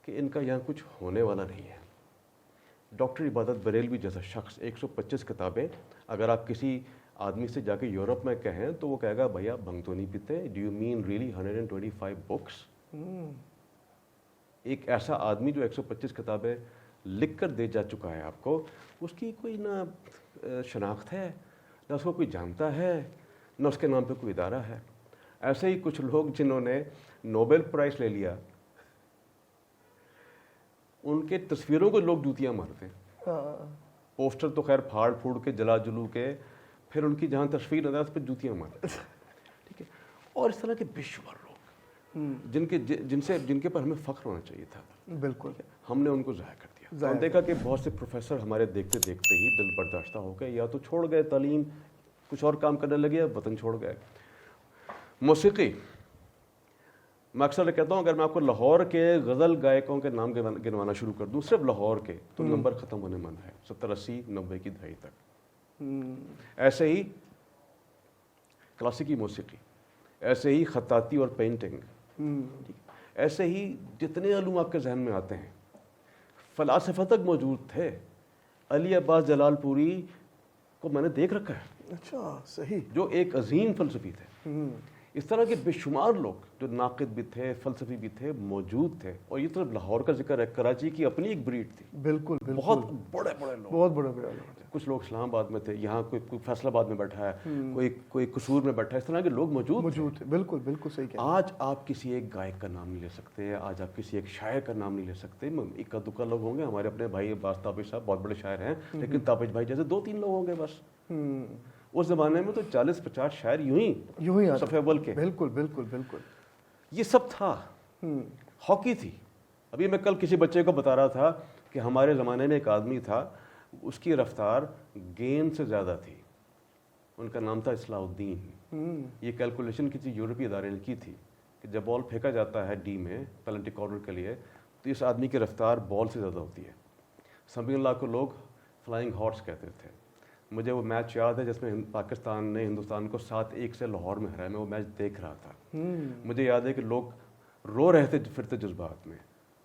کہ ان کا یہاں کچھ ہونے والا نہیں ہے. ڈاکٹر عبادت بریلوی جیسا شخص، 125 کتابیں، اگر آپ کسی آدمی سے جا کے یورپ میں کہیں تو وہ کہے گا بھیا بھنگ تو نہیں پیتے، do you mean really 125 books? ایک ایسا آدمی جو 125 کتابیں لکھ کر دے جا چکا ہے آپ کو، اس کی کوئی نہ شناخت ہے، نہ اس کو کوئی جانتا ہے، نہ اس کے نام پہ کوئی ادارہ ہے. ایسے ہی کچھ لوگ جنہوں نے نوبل پرائز لے لیا، ان کے تصویروں کو لوگ جوتیاں مارتے ہیں. پوسٹر تو خیر پھاڑ پھوڑ کے، جلا جلو کے، پھر ان کی جہاں تصویر نظر اس پہ جوتیاں مارتے ہیں. ٹھیک ہے. اور اس طرح کے بے شمار لوگ جن کے پر ہمیں فخر ہونا چاہیے تھا. بالکل. ہم نے ان کو ضائع کر دیا. ہم نے دیکھا کہ بہت سے پروفیسر ہمارے دیکھتے دیکھتے ہی دل برداشتہ ہو گئے، یا تو چھوڑ گئے تعلیم، کچھ اور کام کرنے لگے، یا وطن چھوڑ گئے. موسیقی میں اکثر کہتا ہوں اگر میں آپ کو لاہور کے غزل گائکوں کے نام گنوانا شروع کر دوں صرف لاہور کے تو نمبر ختم ہونے من ہے 70 80 90 کی دہائی تک. ایسے ہی کلاسیکی موسیقی, ایسے ہی خطاطی اور پینٹنگ, ایسے ہی جتنے علوم آپ کے ذہن میں آتے ہیں, فلاسفہ تک موجود تھے. علی عباس جلال پوری کو میں نے دیکھ رکھا ہے, اچھا صحیح, جو ایک عظیم فلسفی تھے. اس طرح کے بے شمار لوگ جو ناقد بھی تھے, فلسفی بھی تھے, موجود تھے. اور یہ طرف لاہور کا ذکر ہے, کراچی کی اپنی ایک بریڈ تھی, بالکل بہت بڑے بڑے لوگ, بہت بڑے بڑے لوگ. کچھ لوگ اسلام آباد میں تھے, یہاں کوئی فیصل آباد میں بیٹھا ہے, کوئی قصور میں بیٹھا ہے, اس طرح کے لوگ موجود تھے. بالکل بالکل صحیح کہا. آج آپ کسی ایک گائک کا نام نہیں لے سکتے, آج آپ کسی ایک شاعر کا نام نہیں لے سکتے. اکا دکا لوگ ہوں گے, ہمارے اپنے بھائی عباس تابش صاحب بہت بڑے شاعر ہیں, لیکن تابش بھائی جیسے 2-3 لوگ ہوں گے بس. اس زمانے میں تو 40-50 شاعر یوں ہی صفحے اول کے. بالکل بالکل بالکل. یہ سب تھا. ہاکی تھی. ابھی میں کل کسی بچے کو بتا رہا تھا کہ ہمارے زمانے میں ایک آدمی تھا, اس کی رفتار گیند سے زیادہ تھی. ان کا نام تھا اصلاح الدین. یہ کیلکولیشن کسی یورپی ادارے نے کی تھی کہ جب بال پھینکا جاتا ہے ڈی میں پینلٹی کارنر کے لیے تو اس آدمی کی رفتار بال سے زیادہ ہوتی ہے. سمیع اللہ کو لوگ فلائنگ ہارس کہتے تھے. مجھے وہ میچ یاد ہے جس میں پاکستان نے ہندوستان کو 7-1 سے لاہور میں ہرایا. میں وہ میچ دیکھ رہا تھا. مجھے یاد ہے کہ لوگ رو رہے تھے پھرتے جذبات میں.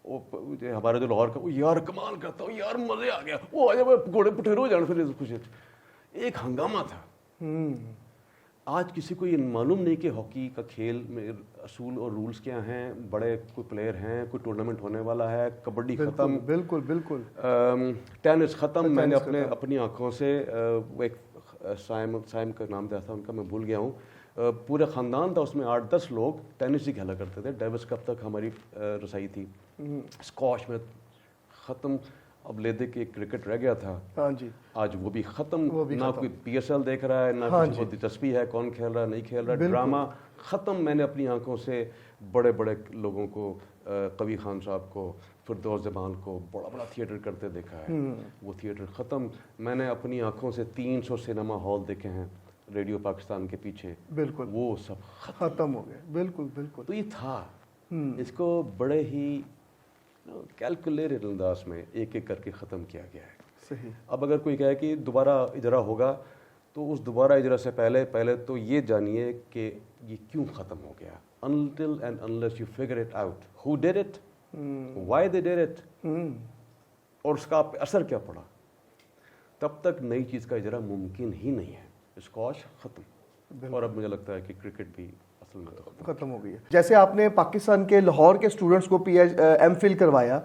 ہمارا جو لاہور کا وہ یار کمال کرتا, یار مزے آ گیا, وہ آ جائے گھوڑے پٹھیرو ہو جانا, پھر خوشی. ایک ہنگامہ تھا. آج کسی کو یہ معلوم نہیں کہ ہاکی کا کھیل میں اصول اور رولز کیا ہیں. بڑے کوئی پلیئر ہیں, کوئی ٹورنامنٹ ہونے والا ہے, کبڈی ختم, بالکل بالکل, ٹینس ختم. میں نے اپنی آنکھوں سے ایک سائم کا نام دیا تھا ان کا, میں بھول گیا ہوں, پورے خاندان تھا, اس میں 8-10 لوگ ٹینس ہی کھیلا کرتے تھے. ڈیوس کپ تک ہماری رسائی تھی. اسکواش میں ختم. اب لیدے کے کرکٹ رہ گیا تھا, آج وہ بھی ختم. نہ کوئی PSL دیکھ رہا ہے, نہ کسی کو دلچسپی ہے کون کھیل رہا ہے نہیں کھیل رہا. ڈرامہ ختم. میں نے اپنی آنکھوں سے بڑے بڑے لوگوں کو, قوی خان صاحب کو, فردوس زمان کو بڑا تھیٹر کرتے دیکھا ہے. وہ تھیٹر ختم. میں نے اپنی آنکھوں سے 300 سینما ہال دیکھے ہیں ریڈیو پاکستان کے پیچھے. بالکل, وہ سب ختم ہو گئے. بالکل بالکل. تو یہ تھا. اس کو بڑے ہی کیلکولیٹڈ انداز میں ایک ایک کر کے ختم کیا گیا ہے. صحیح. اب اگر کوئی کہے کہ دوبارہ اجرا ہوگا تو اس دوبارہ اجرا سے پہلے تو یہ جانیے کہ یہ کیوں ختم ہو گیا. Until and unless you figure it out, who did it, why they did it, اور اس کا اثر کیا پڑا, تب تک نئی چیز کا اجرا ممکن ہی نہیں ہے. اسکواش ختم. اور اب مجھے لگتا ہے کہ کرکٹ بھی اصل میں تو ختم ہو گئی ہے. جیسے آپ نے پاکستان کے لاہور کے اسٹوڈنٹس کو MPhil کروایا,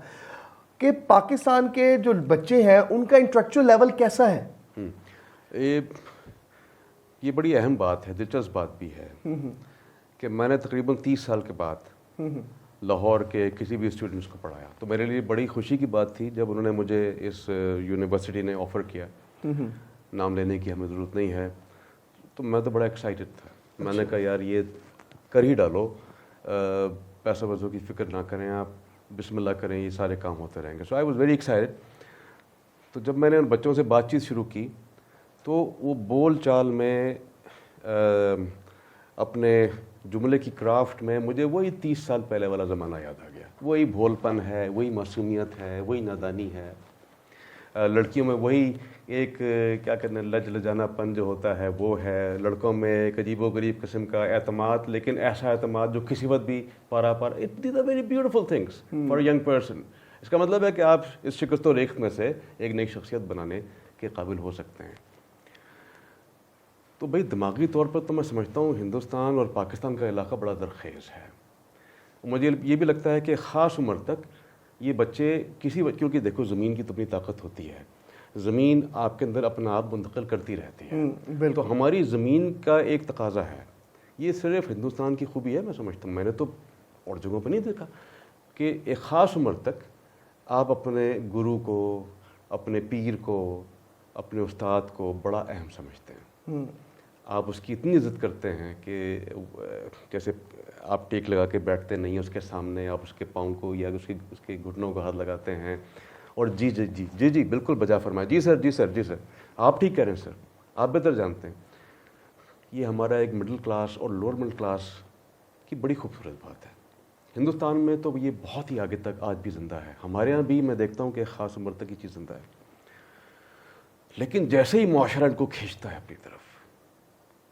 کہ پاکستان کے جو بچے ہیں ان کا انٹلیکچوئل لیول کیسا ہے؟ یہ بڑی اہم بات ہے, دلچسپ بات بھی ہے کہ میں نے تقریباً 30 سال کے بعد لاہور کے کسی بھی اسٹوڈنٹس کو پڑھایا. تو میرے لیے بڑی خوشی کی بات تھی جب انہوں نے مجھے اس یونیورسٹی نے آفر کیا. نام لینے کی ہمیں ضرورت نہیں ہے. تو میں تو بڑا ایکسائٹڈ تھا. میں نے کہا یار یہ کر ہی ڈالو, پیسہ ویسوں کی فکر نہ کریں آپ, بسم اللہ کریں, یہ سارے کام ہوتے رہیں گے. سو آئی واز ویری ایکسائٹڈ. تو جب میں نے ان بچوں سے بات چیت شروع کی تو وہ بول چال میں, اپنے جملے کی کرافٹ میں مجھے وہی 30 سال پہلے والا زمانہ یاد آ گیا. وہی بھول پن ہے, وہی معصومیت ہے, وہی نادانی ہے. لڑکیوں میں وہی ایک کیا کہتے ہیں لج لجانا پن جو ہوتا ہے وہ ہے. لڑکوں میں ایک عجیب و غریب قسم کا اعتماد, لیکن ایسا اعتماد جو کسی وقت بھی پارا these are very beautiful things for a young person. اس کا مطلب ہے کہ آپ اس شکست و ریخت میں سے ایک نئی شخصیت بنانے کے قابل ہو سکتے ہیں. تو بھائی دماغی طور پر تو میں سمجھتا ہوں ہندوستان اور پاکستان کا علاقہ بڑا زرخیز ہے. مجھے یہ بھی لگتا ہے کہ خاص عمر تک یہ بچے کیونکہ دیکھو زمین کی تو اپنی طاقت ہوتی ہے, زمین آپ کے اندر اپنا آپ منتقل کرتی رہتی ہے. تو ہماری زمین کا ایک تقاضا ہے. یہ صرف ہندوستان کی خوبی ہے میں سمجھتا ہوں, میں نے تو اور جگہوں پہ نہیں دیکھا کہ ایک خاص عمر تک آپ اپنے گرو کو, اپنے پیر کو, اپنے استاد کو بڑا اہم سمجھتے ہیں. آپ اس کی اتنی عزت کرتے ہیں کہ جیسے آپ ٹیک لگا کے بیٹھتے نہیں ہیں اس کے سامنے, آپ اس کے پاؤں کو یا اس کے گھٹنوں کو ہاتھ لگاتے ہیں اور جی جی جی جی جی بالکل بجا فرمائے, جی سر جی سر جی سر, آپ ٹھیک کہہ رہے ہیں سر, آپ بہتر جانتے ہیں. یہ ہمارا ایک مڈل کلاس اور لوور مڈل کلاس کی بڑی خوبصورت بات ہے. ہندوستان میں تو یہ بہت ہی آگے تک آج بھی زندہ ہے. ہمارے ہاں بھی میں دیکھتا ہوں کہ ایک خاص عمر تک یہ چیز زندہ ہے, لیکن جیسے ہی معاشرہ ان کو کھینچتا ہے اپنی طرف,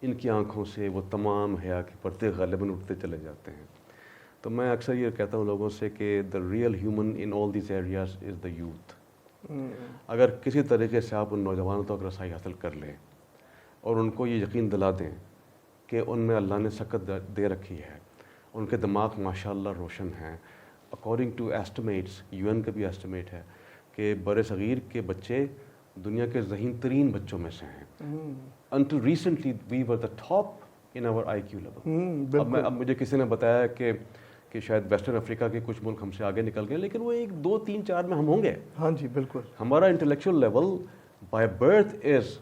ان کی آنکھوں سے وہ تمام حیا کے پردے غالباً اٹھتے چلے جاتے ہیں. تو میں اکثر یہ کہتا ہوں لوگوں سے کہ the real human in all these areas is the youth. اگر کسی طریقے سے آپ ان نوجوانوں تک رسائی حاصل کر لیں اور ان کو یہ یقین دلا دیں کہ ان میں اللہ نے سکت دے رکھی ہے, ان کے دماغ ماشاء اللہ روشن ہیں. اکارڈنگ ٹو ایسٹیمیٹس, UN کا بھی ایسٹیمیٹ ہے کہ بر صغیر کے بچے دنیا کے ذہین ترین بچوں میں سے ہیں. Until recently we were the top in our IQ level. اب مجھے کسی نے بتایا کہ شاید ویسٹرن افریقہ کے کچھ ملک ہم سے آگے نکل گئے, لیکن وہ 1 2 3 4 میں ہم ہوں گے. ہاں جی بالکل. ہمارا intellectual level by birth is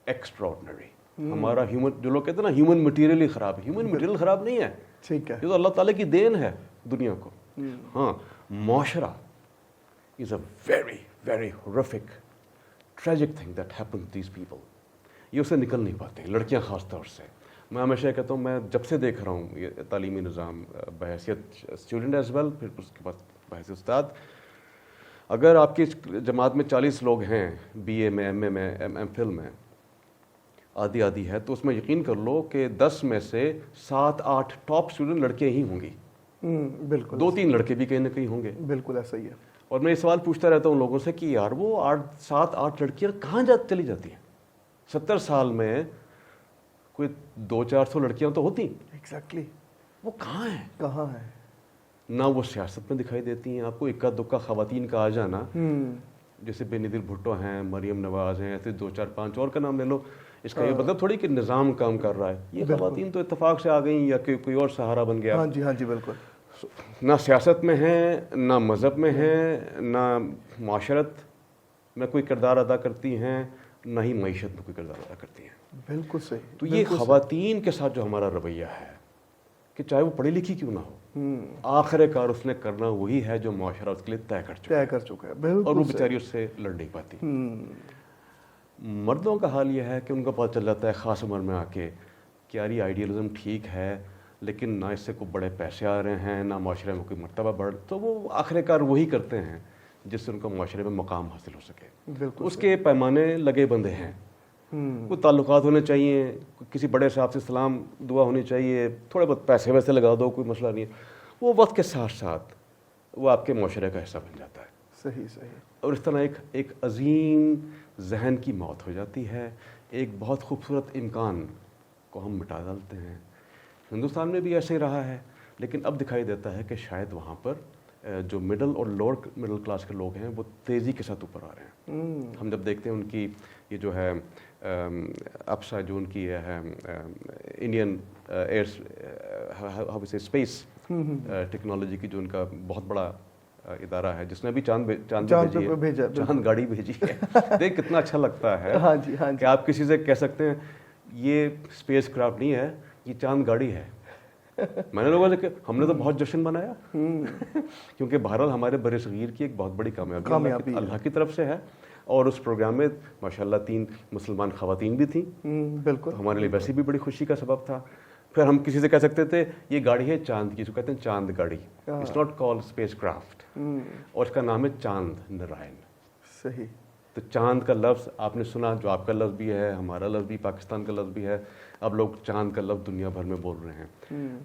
extraordinary. ہمارا ہیومن, جو لوگ کہتے ہیں نا ہیومن مٹیریل ہی خراب ہے, ہیومن مٹیریل خراب نہیں ہے, ٹھیک ہے, یہ تو اللہ تعالیٰ کی دین ہے دنیا کو. ہاں, معاشرہ is a very very horrific tragic thing that happen to these people. یہ اسے نکل نہیں پاتے, لڑکیاں خاص طور سے. میں ہمیشہ کہتا ہوں, میں جب سے دیکھ رہا ہوں یہ تعلیمی نظام بحیثیت اسٹوڈنٹ ایز ویل, پھر اس کے بعد بحیثیت استاد, اگر آپ کی جماعت میں 40 لوگ ہیں BA میں, MA میں, MPhil میں, آدھی آدھی ہے, تو اس میں یقین کر لو کہ 10 میں سے 7 8 ٹاپ اسٹوڈنٹ لڑکیاں ہی ہوں گی. بالکل. 2 3 لڑکے بھی کہیں نہ کہیں ہوں گے. بالکل ایسا ہی ہے. اور میں یہ سوال پوچھتا رہتا ہوں لوگوں سے کہ یار وہ 7 8 لڑکیاں کہاں چلی جاتی ہیں؟ 70 سال میں کوئی 200-400 لڑکیاں تو ہوتی. ایگزیکٹلی. وہ کہاں ہیں؟ کہاں ہیں؟ نہ وہ سیاست میں دکھائی دیتی ہیں. آپ کو اکا دکا خواتین کا آ جانا, جیسے بے نظیر بھٹو ہیں, مریم نواز ہیں, ایسے 2 4 5 اور کا نام لے لو, اس کا یہ مطلب تھوڑی کہ نظام کام کر رہا ہے. یہ خواتین تو اتفاق سے آ گئیں یا کہ کوئی اور سہارا بن گیا. ہاں جی, ہاں جی بالکل. نہ سیاست میں ہیں, نہ مذہب میں ہیں, نہ معاشرت میں کوئی کردار ادا کرتی ہیں, نہ ہی معیشت میں کوئی کردار ادا کرتی ہیں. بالکل صحیح. تو یہ خواتین کے ساتھ جو ہمارا رویہ ہے کہ چاہے وہ پڑھی لکھی کیوں نہ ہو, آخر کار اس نے کرنا وہی ہے جو معاشرہ اس کے لیے طے کر چکا ہے. بالکل. اور وہ بیچاری اس سے لڑ نہیں پاتی. مردوں کا حال یہ ہے کہ ان کو پتہ چل جاتا ہے خاص عمر میں آ کے کہ یار یہ آئیڈیلزم ٹھیک ہے, لیکن نہ اس سے کوئی بڑے پیسے آ رہے ہیں, نہ معاشرے میں کوئی مرتبہ بڑھ, تو وہ آخر کار وہی کرتے ہیں جس سے ان کو معاشرے میں مقام حاصل ہو سکے. بالکل. اس کے پیمانے لگے بندے ہیں. کوئی تعلقات ہونے چاہیے, کسی بڑے صاحب سے سلام دعا ہونی چاہیے, تھوڑے بہت پیسے ویسے لگا دو, کوئی مسئلہ نہیں ہے. وہ وقت کے ساتھ ساتھ وہ آپ کے معاشرے کا حصہ بن جاتا ہے. صحیح صحیح. اور اس طرح ایک عظیم ذہن کی موت ہو جاتی ہے, ایک بہت خوبصورت امکان کو ہم مٹا ڈالتے ہیں. ہندوستان میں بھی ایسے ہی رہا ہے, لیکن اب دکھائی دیتا ہے کہ شاید وہاں پر جو مڈل اور لوور مڈل کلاس کے لوگ ہیں وہ تیزی کے ساتھ اوپر آ رہے ہیں. ہم جب دیکھتے ہیں ان کی یہ جو ہے اپسا, جو ان کی ہے انڈین ایئر اسپیس ٹیکنالوجی کی, جو ان کا بہت بڑا ادارہ ہے جس نے ابھی چاند گاڑی بھیجی ہے. دیکھ کتنا اچھا لگتا ہے کہ آپ کسی سے کہہ سکتے ہیں یہ اسپیس کرافٹ نہیں ہے, یہ چاند گاڑی ہے. میں نے لوگوں سے ہم نے تو بہت جشن منایا کیونکہ بہرحال ہمارے بر صغیر کی ایک بہت بڑی کامیابی اللہ کی طرف سے ہے. اور اس پروگرام میں ماشاءاللہ 3 مسلمان خواتین بھی تھیں. بالکل. ہمارے لیے ویسے بھی بڑی خوشی کا سبب تھا. پھر ہم کسی سے کہہ سکتے تھے یہ گاڑی ہے چاند کی, اس کو کہتے ہیں چاند گاڑی. It's not called space craft, اور اس کا نام ہے چاند نارائن. صحیح. تو چاند کا لفظ آپ نے سنا, جو آپ کا لفظ بھی ہے, ہمارا لفظ بھی, پاکستان کا لفظ بھی ہے. اب لوگ چاند کا لفظ دنیا بھر میں بول رہے ہیں.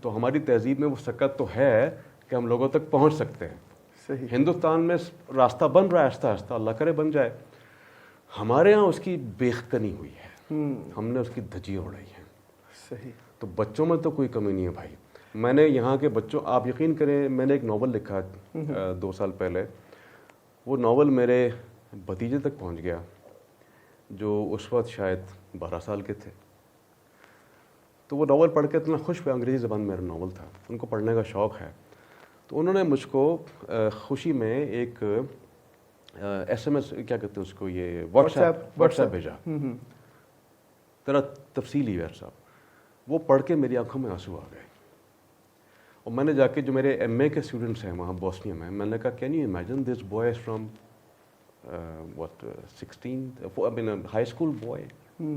تو ہماری تہذیب میں وہ سکت تو ہے کہ ہم لوگوں تک پہنچ سکتے ہیں. صحیح. ہندوستان میں راستہ بن رہا ہے آہستہ آہستہ, اللہ کرے بن جائے. ہمارے ہاں اس کی بیخکنی ہوئی ہے, ہم نے اس کی دھجی اڑائی ہے. صحیح. تو بچوں میں تو کوئی کمی نہیں ہے بھائی. میں نے یہاں کے بچوں, آپ یقین کریں, میں نے ایک ناول لکھا 2 سال پہلے. وہ ناول میرے بھتیجے تک پہنچ گیا جو اس وقت شاید 12 سال کے تھے. تو وہ ناول پڑھ کے اتنا خوش ہوئے, انگریزی زبان میں میرا ناول تھا, ان کو پڑھنے کا شوق ہے. تو انہوں نے مجھ کو خوشی میں ایک SMS کیا کہتے ہیں اس کو, یہ واٹس ایپ بھیجا, ذرا تفصیلی ہے صاحب. وہ پڑھ کے میری آنکھوں میں آنسو آ گئے. اور میں نے جا کے جو میرے MA کے اسٹوڈنٹس ہیں وہاں بوسنیا میں نے کہا can you imagine this boy is from what 16 I mean high school boy,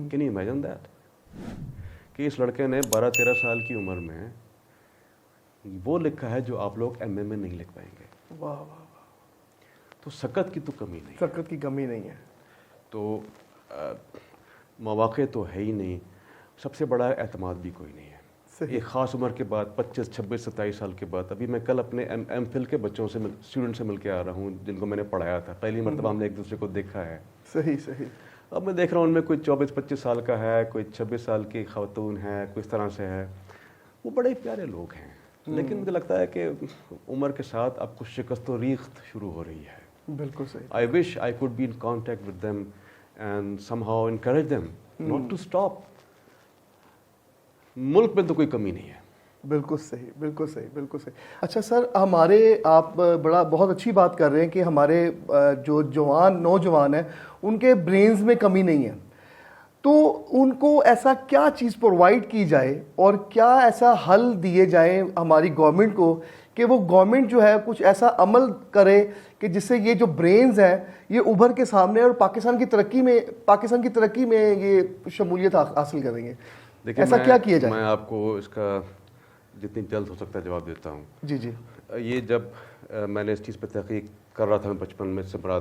can you imagine that کہ اس لڑکے نے 12-13 سال کی عمر میں وہ لکھا ہے جو آپ لوگ ایم اے میں نہیں لکھ پائیں گے. واہ واہ واہ. تو سکت کی تو کمی نہیں. سکت کی کمی نہیں ہے. تو مواقع تو ہے ہی نہیں. سب سے بڑا اعتماد بھی کوئی نہیں ہے. ایک خاص عمر کے بعد 25 26 27 سال کے بعد, ابھی میں کل اپنے ایم فل کے بچوں سے اسٹوڈنٹ سے مل کے آ رہا ہوں جن کو میں نے پڑھایا تھا. پہلی مرتبہ ہم نے ایک دوسرے کو دیکھا ہے. صحیح صحیح. اب میں دیکھ رہا ہوں ان میں کوئی 24 25 سال کا ہے, کوئی 26 سال کی خاتون ہے, کوئی اس طرح سے ہے. وہ بڑے پیارے لوگ ہیں, لیکن مجھے لگتا ہے کہ عمر کے ساتھ اب کچھ شکست و ریخت شروع ہو رہی ہے. بالکل صحیح. I wish I could be in contact with them and somehow encourage them not to stop. ملک میں تو کوئی کمی نہیں ہے. بالکل صحیح, بالکل صحیح, بالکل صحیح. اچھا سر, آپ بہت اچھی بات کر رہے ہیں کہ ہمارے جو نوجوان ہیں ان کے برینز میں کمی نہیں ہے, تو ان کو ایسا کیا چیز پرووائڈ کی جائے اور کیا ایسا حل دیے جائیں ہماری گورنمنٹ کو کہ وہ گورنمنٹ جو ہے کچھ ایسا عمل کرے کہ جس سے یہ جو برینز ہیں یہ ابھر کے سامنے اور پاکستان کی ترقی میں یہ شمولیت حاصل کریں گے. ایسا کیا کیا جائے؟ میں آپ کو اس کا جتنی جلد ہو سکتا ہے جواب دیتا ہوں. جی جی. یہ جب میں نے اس چیز پہ تحقیق کر رہا تھا بچپن میں سے بڑا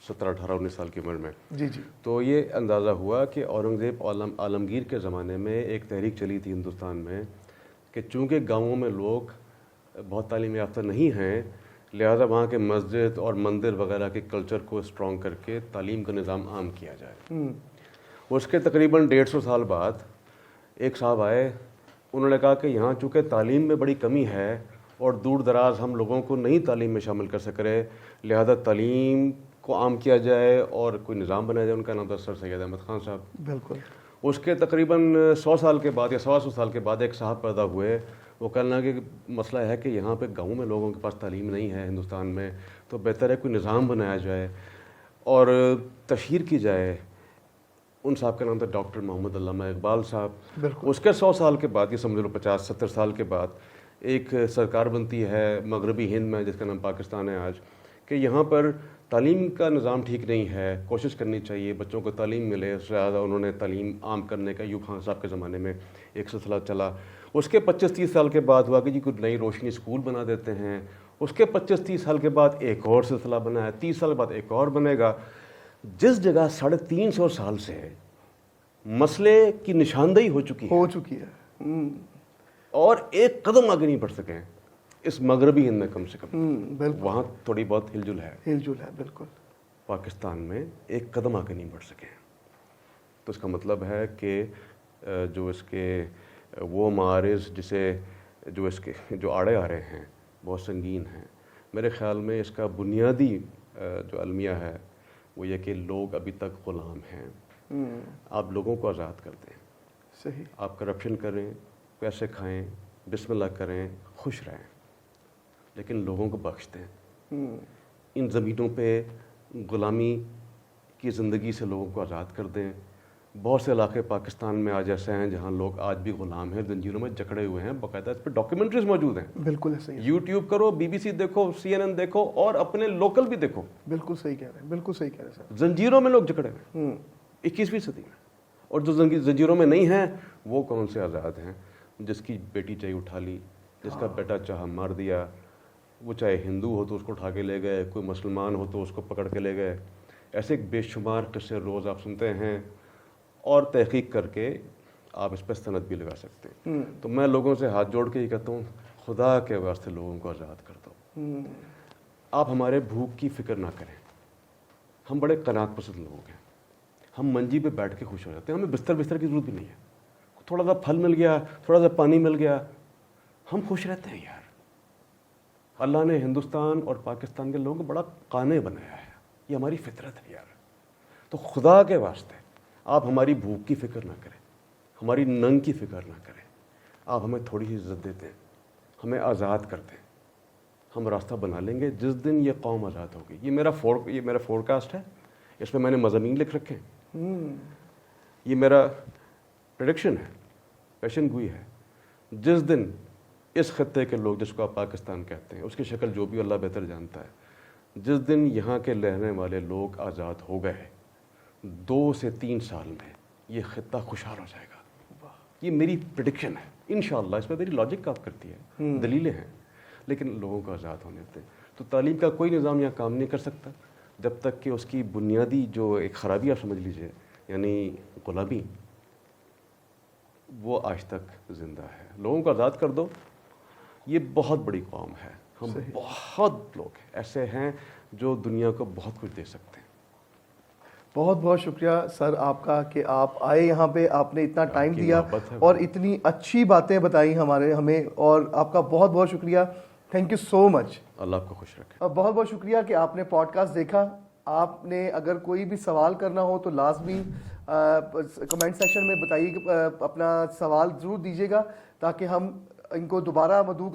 17 18 19 سال کی عمر میں, جی جی, تو یہ اندازہ ہوا کہ اورنگزیب عالمگیر کے زمانے میں ایک تحریک چلی تھی ہندوستان میں کہ چونکہ گاؤں میں لوگ بہت تعلیم یافتہ نہیں ہیں, لہذا وہاں کے مسجد اور مندر وغیرہ کے کلچر کو اسٹرانگ کر کے تعلیم کا نظام عام کیا جائے. اس کے تقریباً 150 سال بعد ایک صاحب آئے, انہوں نے کہا کہ یہاں چونکہ تعلیم میں بڑی کمی ہے اور دور دراز ہم لوگوں کو نئی تعلیم میں شامل کر سک رہے, لہذا تعلیم کو عام کیا جائے اور کوئی نظام بنایا جائے. ان کا نام تھا سر سید احمد خان صاحب. بالکل. اس کے تقریباً 100 سال کے بعد یا 125 سال کے بعد ایک صاحب پیدا ہوئے, وہ کہنے لگے کہ مسئلہ ہے کہ یہاں پہ گاؤں میں لوگوں کے پاس تعلیم نہیں ہے ہندوستان میں, تو بہتر ہے کوئی نظام بنایا جائے اور تشہیر کی جائے. ان صاحب کا نام تھا ڈاکٹر محمد علامہ اقبال صاحب. اس کے 100 سال کے بعد, یہ سمجھ لو 50 70 سال کے بعد, ایک سرکار بنتی ہے مغربی ہند میں جس کا نام پاکستان ہے آج, کہ یہاں پر تعلیم کا نظام ٹھیک نہیں ہے, کوشش کرنی چاہیے بچوں کو تعلیم ملے. زیادہ انہوں نے تعلیم عام کرنے کا ایوب خان صاحب کے زمانے میں ایک سلسلہ چلا. اس کے 25-30 سال کے بعد ہوا کہ جی کوئی نئی روشنی اسکول بنا دیتے ہیں. اس کے 25-30 سال کے بعد ایک اور سلسلہ بنا ہے, 30 سال کے بعد ایک اور بنے گا. جس جگہ 350 سال سے مسئلے کی نشاندہی ہو چکی ہے اور ایک قدم آگے نہیں بڑھ سکے اس مغربی ہند میں کم سے کم, وہاں تھوڑی بہت ہل جل ہے. بالکل. پاکستان میں ایک قدم آگے نہیں بڑھ سکے. تو اس کا مطلب ہے کہ جو اس کے وہ معارض جو آڑے آ رہے ہیں بہت سنگین ہیں. میرے خیال میں اس کا بنیادی جو المیہ ہے وہ یہ کہ لوگ ابھی تک غلام ہیں. آپ لوگوں کو آزاد کر دیں. صحیح. آپ کرپشن کریں, پیسے کھائیں, بسم اللہ کریں, خوش رہیں, لیکن لوگوں کو بخش دیں. ان زمینوں پہ غلامی کی زندگی سے لوگوں کو آزاد کر دیں. بہت سے علاقے پاکستان میں آج ایسے ہیں جہاں لوگ آج بھی غلام ہیں, زنجیروں میں جکڑے ہوئے ہیں. باقاعدہ اس پہ ڈاکیومنٹریز موجود ہیں. بالکل ایسے ہی. یوٹیوب کرو, BBC دیکھو, CNN دیکھو اور اپنے لوکل بھی دیکھو. بالکل صحیح کہہ رہے ہیں, بالکل صحیح کہہ رہے ہیں. زنجیروں میں لوگ جکڑے ہوئے 21ویں صدی میں, اور جو زنجیروں میں نہیں ہیں وہ کون سے آزاد ہیں؟ جس کی بیٹی چاہیے اٹھا لی, جس کا بیٹا چاہا مار دیا. وہ چاہے ہندو ہو تو اس کو اٹھا کے لے گئے, کوئی مسلمان ہو تو اس کو پکڑ کے لے گئے. ایسے بے شمار قصے روز آپ سنتے ہیں اور تحقیق کر کے آپ اس پہ سند بھی لگا سکتے ہیں. تو میں لوگوں سے ہاتھ جوڑ کے یہ کہتا ہوں, خدا کے واسطے لوگوں کو آزاد کر دو. آپ ہمارے بھوک کی فکر نہ کریں. ہم بڑے قناعت پسند لوگ ہیں. ہم منجی پہ بیٹھ کے خوش ہو جاتے ہیں. ہمیں بستر کی ضرورت بھی نہیں ہے. تھوڑا سا پھل مل گیا, تھوڑا سا پانی مل گیا, ہم خوش رہتے ہیں. یار اللہ نے ہندوستان اور پاکستان کے لوگوں کو بڑا قانع بنایا ہے. یہ ہماری فطرت ہے یار. تو خدا کے واسطے آپ ہماری بھوک کی فکر نہ کریں, ہماری ننگ کی فکر نہ کریں. آپ ہمیں تھوڑی سی عزت دیتے ہیں, ہمیں آزاد کر دیں. ہم راستہ بنا لیں گے جس دن یہ قوم آزاد ہوگی. یہ میرا فور کاسٹ ہے, اس میں نے مضامین لکھ رکھے ہیں. یہ میرا پریڈکشن ہے, پیشن گوئی ہے. جس دن اس خطے کے لوگ, جس کو آپ پاکستان کہتے ہیں, اس کی شکل جو بھی اللہ بہتر جانتا ہے, جس دن یہاں کے رہنے والے لوگ آزاد ہو گئے, 2 سے 3 سال میں یہ خطہ خوشحال ہو جائے گا. یہ میری پریڈکشن ہے. انشاءاللہ اس پہ میری لاجک کام کرتی ہے، دلیلیں ہیں، لیکن لوگوں کو آزاد ہونے دیں. تو تعلیم کا کوئی نظام یہاں کام نہیں کر سکتا جب تک کہ اس کی بنیادی جو ایک خرابی آپ سمجھ لیجئے، یعنی غلامی، وہ آج تک زندہ ہے. لوگوں کو آزاد کر دو. یہ بہت بڑی قوم ہے، ہم بہت لوگ ایسے ہیں جو دنیا کو بہت کچھ دے سکتے ہیں. بہت بہت شکریہ سر آپ کا کہ آپ آئے یہاں پہ، آپ نے اتنا ٹائم کی دیا محبت ہے اور اتنی اچھی باتیں بتائیں ہمیں، اور آپ کا بہت بہت شکریہ. تھینک یو سو مچ. اللہ آپ کو خوش رکھے. اور بہت بہت شکریہ کہ آپ نے پوڈ کاسٹ دیکھا. آپ نے اگر کوئی بھی سوال کرنا ہو تو لازمی کمنٹ سیکشن میں بتائیے، اپنا سوال ضرور دیجیے گا تاکہ ہم ان کو دوبارہ مدعو